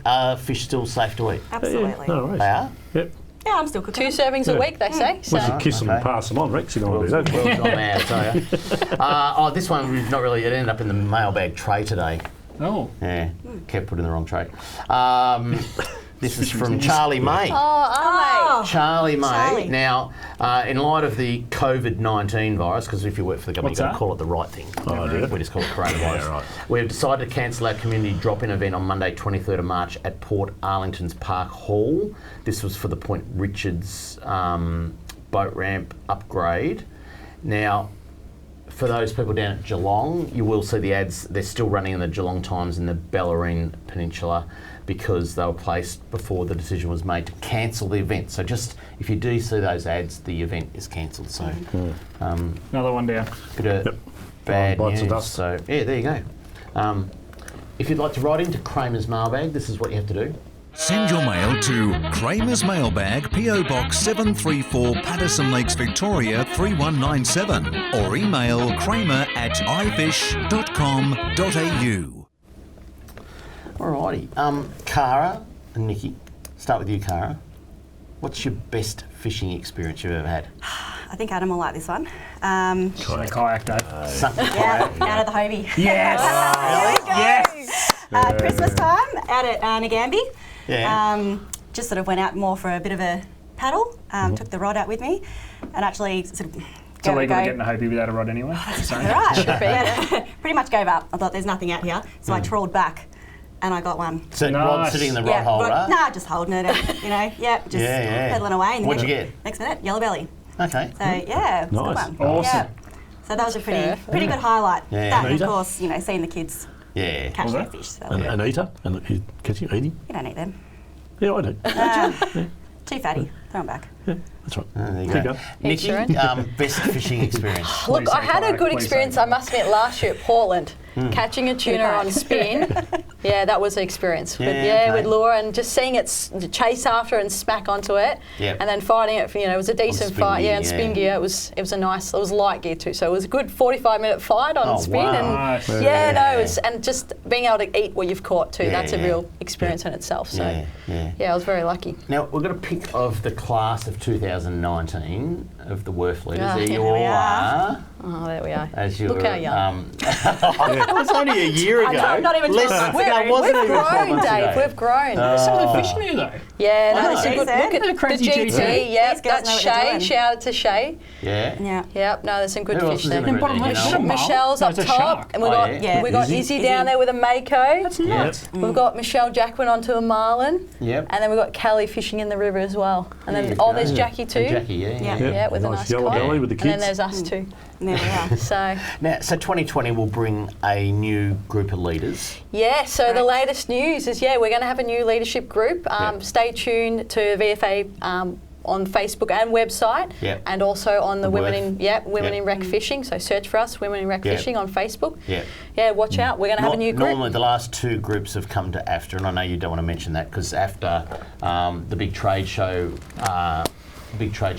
are fish still safe to eat? Absolutely. No worries. They are? Yep. Yeah, I'm still cooking. 2 servings a week, they say. So. Once you kiss them and okay. pass them on, Rex, you're going to do that. World's gone mad, I tell you. This one, we've not really, it ended up in the mailbag tray today. Oh. Yeah, kept put in the wrong tray. This is from Charlie May. Oh, Charlie May. Charlie. Now, in light of the COVID-19 virus, because if you work for the government, What's you've got to that? call it the right thing. Oh, do you? We just call it coronavirus. Yeah, right. We've decided to cancel our community drop-in event on Monday, 23rd of March at Port Arlington's Park Hall. This was for the Point Richards boat ramp upgrade. Now, for those people down at Geelong, you will see the ads. They're still running in the Geelong Times in the Bellarine Peninsula because they were placed before the decision was made to cancel the event. So just, if you do see those ads, the event is cancelled. So, Another one down. bit of bad Bites the news. dust. So, yeah, there you go. If you'd like to write into Kramer's Mailbag, this is what you have to do. Send your mail to Kramer's Mailbag, PO Box 734, Patterson Lakes, Victoria 3197, or email kramer@ifish.com.au. Alrighty. Cara and Niki, start with you, Cara. What's your best fishing experience you've ever had? I think Adam will like this one. Kayak day. Yeah, out of the Hobie. Yes. Yes. Christmas time out at Nagambie. Yeah. Just sort of went out more for a bit of a paddle. Took the rod out with me, and actually sort of. It's illegal to get in a Hobie without a rod anyway. Sorry. Right. Yeah, pretty much gave up. I thought there's nothing out here, so I trawled back, and I got one. So rod sitting in the rod holder? Just holding it. Just pedaling away. And What'd you get? Next minute, yellow belly. Okay. So yeah, it's a good Nice. one. Awesome. Yeah. So that was a pretty good highlight. Yeah. That, and Eater? of course, seeing the kids catch their fish. So An eater? And you catching, eating? you don't eat them. Yeah, I do. Too fatty. Throw them back. Yeah, that's right. There you Keep go. going. Niki, best fishing experience. Look, I had a good Please experience, say I must admit, last year at Portland, catching a tuna on spin. Yeah, that was an experience. With Laura, and just seeing it chase after and smack onto it, Yep. and then fighting it. It was a decent spin fight. gear, And spin gear. It was a nice. It was light gear too, so it was a good 45-minute fight on spin. wow. Nice. And it was, and just being able to eat what you've caught too. That's a real experience in itself. So I was very lucky. Now, we're going to pick of the class of 2019 of the WIRF leaders. Ah, There here you all we are. are. Oh, there we are. As you Look how young. It was only a year ago. I know, not even 12 months ago. We've grown, Dave. We've grown. Some of the fish there though. Yeah, I know. that's a good Decent. look at the Crazy GT. GT. Yep, These girls that's know what they're Shay. doing. Shout out to Shay. Yeah. Yeah. Yep, no, there's some good Who fish else is there. in the group? bottom Do you left, know? shouldn't Michelle's No, up it's a top, shark. and we got yeah. we got Izzy. Izzy down there with a mako. That's nuts. We've got Michelle Jacqueline onto a marlin. Yep. And then we've got Callie fishing in the river as well. And There then you go. there's Jackie too. And Jackie, yeah. Yeah, with a nice nice yellow cod. belly with the And then kids. there's us too. And there we are. So Now, so 2020 will bring a new group of leaders. yeah, so the latest news is we're going to have a new leadership group. Yep. Stay tuned to VFA on Facebook and website, Yep. and also on the Women WIRF. in Rec Fishing. So search for us, Women in Rec Yep. Fishing on Facebook. Yep. Yeah, watch out. We're going to have a new group. Normally, the last two groups have come to AFTA, and I know you don't want to mention that because AFTA, the big trade show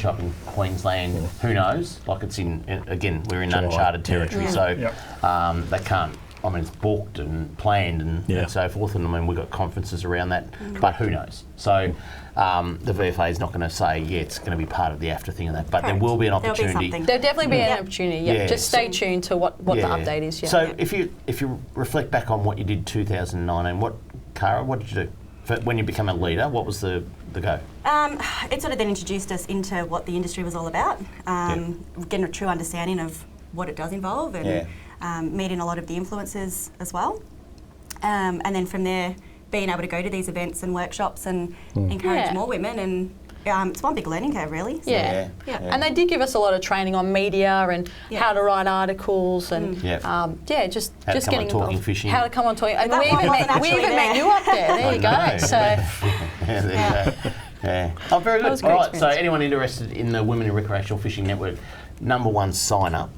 up in Queensland, who knows? Like it's again, we're in uncharted territory, so they can't. I mean, it's booked and planned and so forth, and I mean, we've got conferences around that, but who knows? So the VFA is not going to say, it's going to be part of the AFTA thing and that, but there will be an opportunity. There'll definitely be an opportunity, Yeah. Just stay tuned to what the update is. Yeah. So if you reflect back on what you did 2019, Cara, what did you do? When you became a leader, what was the go? It sort of then introduced us into what the industry was all about, getting a true understanding of what it does involve, and meeting a lot of the influencers as well. And then from there, being able to go to these events and workshops and encourage more women, and it's one big learning curve, really. So, Yeah. And they did give us a lot of training on media and how to write articles and just how to come getting on Talking involved. Fishing. How to come on talking. And That we even wasn't met actually you up there. There you go. So There you go. Yeah. Oh, very good. was a All great right. So experience. anyone interested in the Women in Recreational Fishing Network, #1 sign up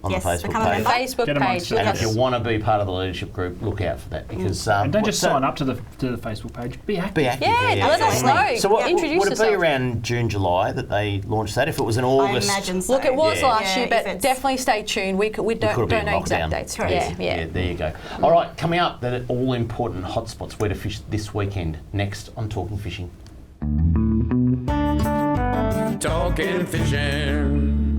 on Yes, the Facebook become a page. member. Facebook Get amongst page. it. Look And us. if you want to be part of the leadership group, look out for that because And don't just sign up to the Facebook page. Be active. Be active. Yeah, let us absolutely. know. So what Introduce would it be yourself. around June, July that they launched that? If it was in August, I imagine so. Look, it was Yeah. last year, if but it's- definitely stay tuned. We could don't have been know exact lockdown. dates. Correct. Yeah. There you go. All right, coming up, the all important hotspots where to fish this weekend. Next on Talking Fishing. Talking fishing.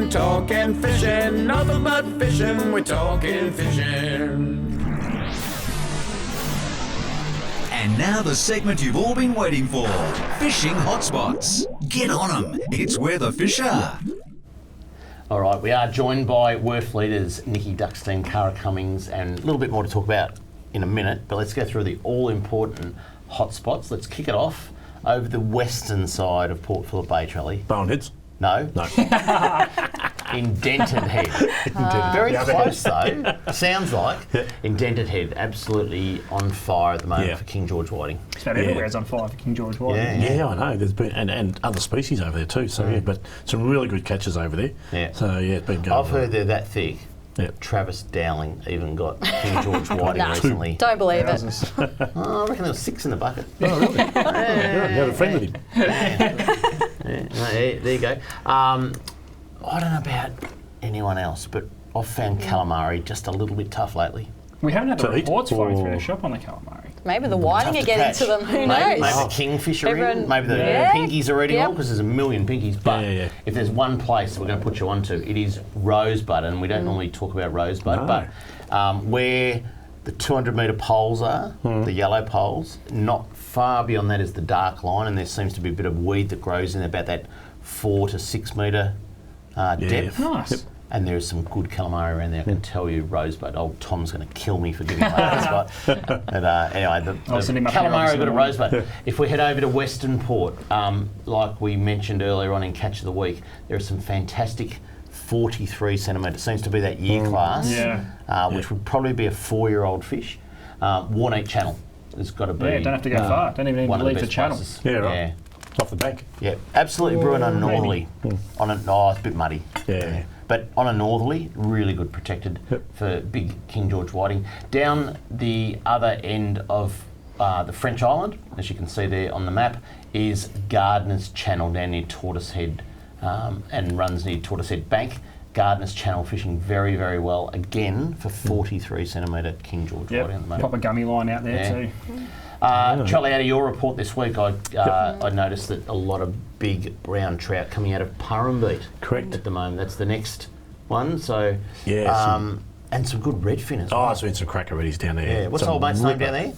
Talking fishing, nothing but fishing, we're talking fishing. And now the segment you've all been waiting for, Fishing Hotspots. Get on 'em, it's where the fish are. All right, we are joined by WIRF leaders Niki, Duckstein, Cara, Cummings, and a little bit more to talk about in a minute, but let's go through the all-important hotspots. Let's kick it off over the western side of Port Phillip Bay, Trelly. Boneheads? No? No. Indented head. Very close though. Sounds like. Indented head. Absolutely on fire at the moment for King George whiting. It's about everywhere is on fire for King George whiting. Yeah, I know. There's been and other species over there too. So but some really good catches over there. Yeah. So it's been going. I've heard they're that thick. Yep. Travis Dowling even got King George whiting recently. Don't believe it. I reckon there was 6 in the bucket. Oh, really? You had a friend with him. There you go. I don't know about anyone else, but I've found calamari just a little bit tough lately. We haven't had the reports flowing through the shop on the calamari. Maybe the whiting are getting to them. Who knows? Maybe the kingfish are in. Maybe the pinkies are already on because there's a million pinkies. But if there's one place we're going to put you onto, it is Rosebud, and we don't normally talk about Rosebud, but where the 200-metre poles are, the yellow poles, not far beyond that is the dark line, and there seems to be a bit of weed that grows in about that 4 to 6 metre depth. Nice. Yep. And there's some good calamari around there. I can tell you, Rosebud. Old Tom's going to kill me for giving away this spot. But anyway, the calamari got a Rosebud. If we head over to Western Port, like we mentioned earlier on in Catch of the Week, there are some fantastic 43 centimetre. Seems to be that year class, which would probably be a 4-year-old fish. Warneat Channel has got to be. Yeah, don't have to go far. Don't even need to leave the channel. Places. Yeah, right. Yeah. Off the bank. Yeah, absolutely brewing on a northerly. It's a bit muddy. Yeah. But on a northerly, really good protected for big King George whiting. Down the other end of the French Island, as you can see there on the map, is Gardiner's Channel down near Tortoise Head and runs near Tortoise Head Bank. Gardiner's Channel fishing very, very well, again, for 43 centimetre King George whiting at the moment. Proper gummy line out there too. Charlie, out of your report this week, I noticed that a lot of big brown trout coming out of Purrumbete. Correct. At the moment, that's the next one. So and some good redfin as well. Oh, there's been some cracker reddies down there. Yeah. What's the old mate's name down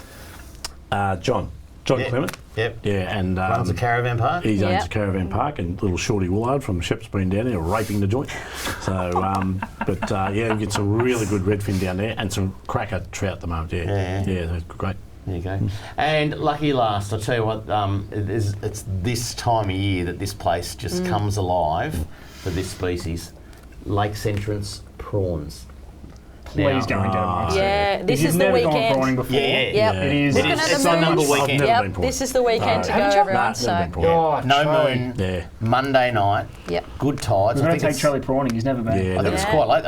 there? John Clement. Yep. Yeah, and runs a caravan park. He owns a caravan park, and little Shorty Woolard from Shep's been down there raping the joint. So, we get some really good redfin down there, and some cracker trout at the moment. Yeah, they're great. There you go. And lucky last, I'll tell you what, it's this time of year that this place just comes alive for this species. Lakes Entrance prawns. Please go and get them. Yeah, this is the weekend. You've never gone prawning before. It is. It's the number weekend. Yep, this is the weekend to go, everyone. No moon. Yeah. Monday night. Yep. Good tides. We're going to take Charlie prawning. He's never been. I think it's quite late.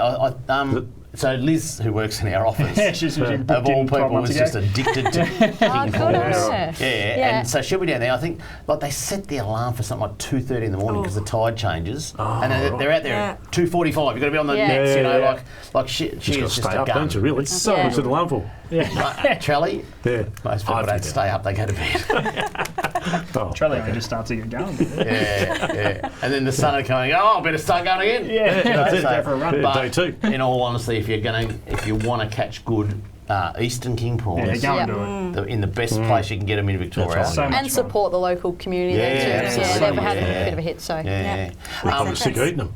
So Liz, who works in our office, of all people, was just addicted to king prawns. And so she'll be down there. I think they set the alarm for something like 2:30 in the morning because the tide changes, and they're out there at 2:45. You've got to be on the nets, like she is just stay a up, gun. don't you? Really? So what's the alarm for? Charlie. Most people don't stay up; they go to bed. Charlie only just starts to get going. And then the sun are coming. Oh, I better start going again. Go for a run. Day 2. In all honesty, if you want to catch good Eastern king prawns, go and do it. In the best place you can get them in Victoria, and support the local community there too. They've had a bit of a hit, so I'm sick of eating them.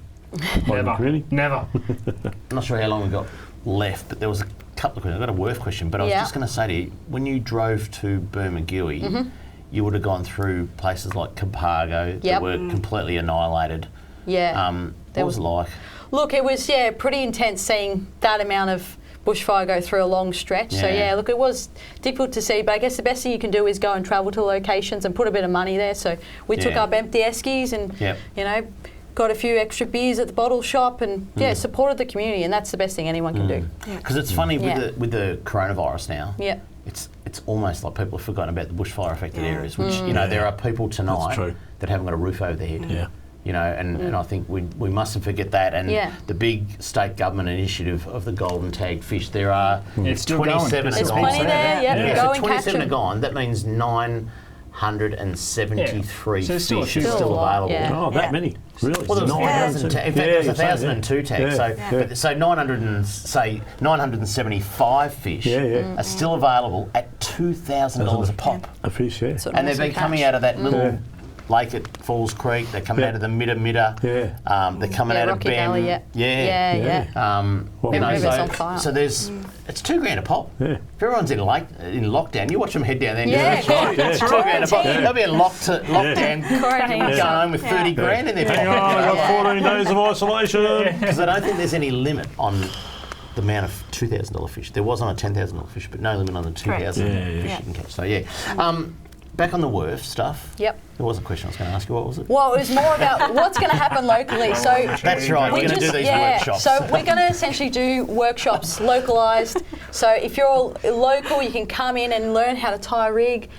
Never. I'm not sure how long we've got left, but there was a couple of questions. I've got a WIRF question, but I was just going to say to you, when you drove to Bermagui, you would have gone through places like Capargo that were completely annihilated. What was it like? Look, it was pretty intense seeing that amount of bushfire go through a long stretch. So it was difficult to see, but I guess the best thing you can do is go and travel to locations and put a bit of money there. So we took up empty eskies and got a few extra beers at the bottle shop and supported the community, and that's the best thing anyone can do. Because it's funny with the coronavirus now. It's almost like people have forgotten about the bushfire affected areas, which there are people tonight that haven't got a roof over their head. And I think we mustn't forget that. And the big state government initiative of the golden tagged fish, there are 27 There's plenty there, so 27 are gone. That means 973 fish are still available. Oh, that many? Really? Well, there was 1,000. In fact, there was 1,002 tags. So 975 fish are still available at $2,000 a pop. A fish, and they've been coming out of that little lake at Falls Creek. They're coming out of the Midder. Yeah. They're coming out of Rocky Ben. Valley, Yeah. The river's on fire. So there's it's $2,000 a pop. Yeah. If everyone's in lockdown, you watch them head down there. And Yeah, do it. It's $2,000 a pop. Yeah. They'll be in lockdown, going home with 30 grand in their pocket. Hang on, I've got 14 days of isolation. Because I don't think there's any limit on the amount of $2,000 fish. There was on a $10,000 fish, but no limit on the $2,000 fish you can catch. So back on the WIRF stuff. Yep. There was a question I was going to ask you. What was it? Well, it was more about what's going to happen locally. So that's right. We're going to do these workshops. So we're going to essentially do workshops localised. So if you're local, you can come in and learn how to tie a rig.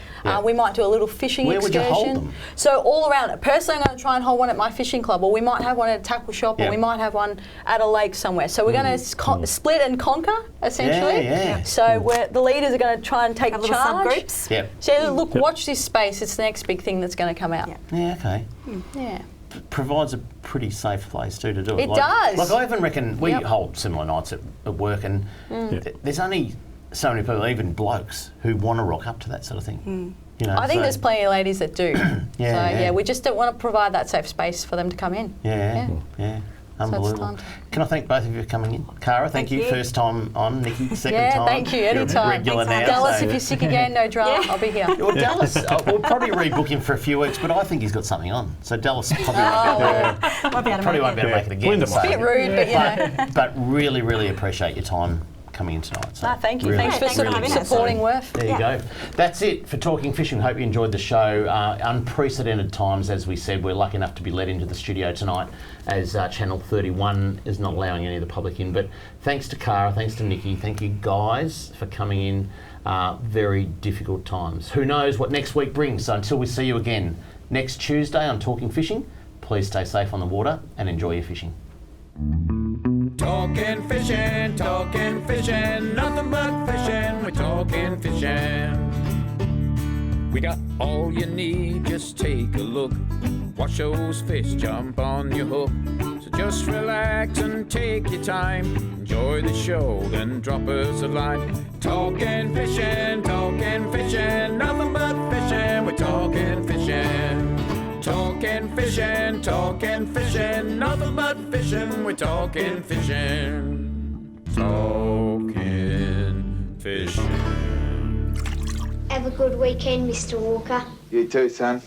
We might do a little fishing excursion. Where would you hold them? So all around it. Personally, I'm going to try and hold one at my fishing club, or we might have one at a tackle shop, or we might have one at a lake somewhere. So we're going to split and conquer, essentially. So the leaders are going to try and take charge. Subgroups. Yep. So look, watch this space. It's the next big thing that's going to come out. Yeah, okay. Yeah. Provides a pretty safe place too to do it. It does. Like I even reckon we hold similar nights at work, and there's only so many people, even blokes, who want to rock up to that sort of thing. You know, I think there's plenty of ladies that do. We just don't want to provide that safe space for them to come in. Yeah. Unbelievable. So Can I thank both of you for coming in? Cara, thank you. First time on. Niki, second time. Thank you. Anytime. Regular now. Dallas, if you're sick again, no drama. I'll be here. Well, Dallas, we'll probably rebook him for a few weeks, but I think he's got something on. So Dallas probably won't be able to make it again. It's a bit rude, but you know. But really, really appreciate your time coming in tonight. So thank you. Really, Thanks for supporting WIRF. There you go. That's it for Talking Fishing. Hope you enjoyed the show. Unprecedented times, as we said. We're lucky enough to be let into the studio tonight as Channel 31 is not allowing any of the public in. But thanks to Cara, thanks to Niki, thank you guys for coming in. Very difficult times. Who knows what next week brings? So until we see you again next Tuesday on Talking Fishing, please stay safe on the water and enjoy your fishing. Talking fishing, nothing but fishing, we're talking fishing. We got all you need, just take a look. Watch those fish jump on your hook. So just relax and take your time. Enjoy the show, then drop us a line. Talking fishing, nothing but fishing, we're talking fishing. Talking fishing, nothing but fishing, we're talking fishing. Talking fishing. Have a good weekend, Mr. Walker. You too, son.